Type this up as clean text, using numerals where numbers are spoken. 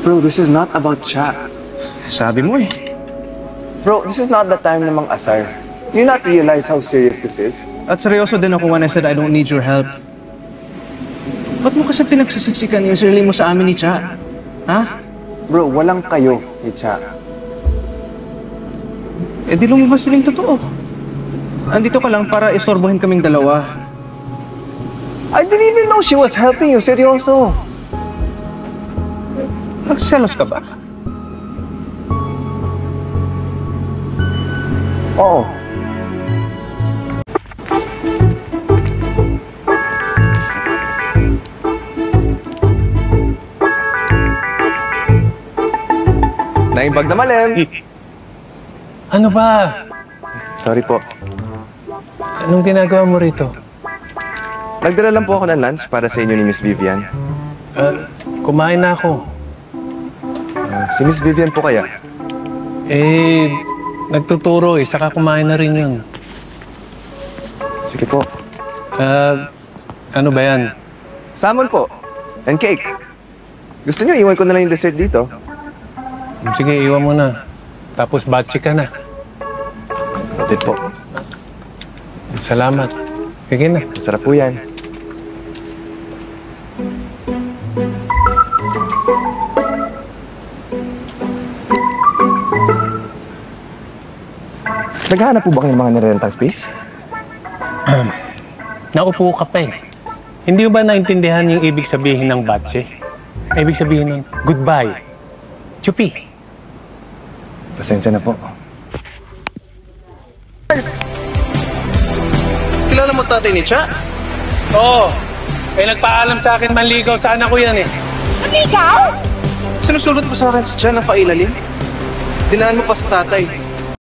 Bro, this is not about chat. Sabi mo eh. Bro, this is not the time na mang-asar. Do you not realize how serious this is? At seryoso din ako when I said I don't need your help. Ba't mo kasi pinagsisiksikan yung sarili mo sa amin ni Cha? Ha? Bro, walang kayo ni Cha. Eh di lumabas silang totoo. Andito ka lang para istorbohin kaming dalawa. I didn't even know she was helping you, seryoso. Nagselos ka ba? Oo. Naimbag na malim. Ano ba? Sorry po. Anong ginagawa mo rito? Nagdala lang po ako ng lunch para sa inyo ni Miss Vivian. Kumain na ako. Si Miss Vivian po kaya? Nagtuturo eh. Saka kumain na rin yun. Sige po. Ano ba yan? Salmon po. And cake. Gusto niyo iwan ko na lang yung dessert dito? Sige, iwan mo na. Tapos batsi ka na. Noted po. Salamat. Sige na. Masarap po yan. Naghahanap po ba kayo ng mga nirerentang space? Naupo ka pa eh. Hindi mo ba naintindihan yung ibig sabihin ng batsi? Ibig sabihin nun, goodbye. Chupi. Pasensya na po. Kilala mo tatay ni Cha? Oo. Nagpaalam sa akin manligaw sa anak ko yan eh. Manligaw? Sinusulot mo sa akin si Cha ng pailalim? Dinaan mo pa sa tatay.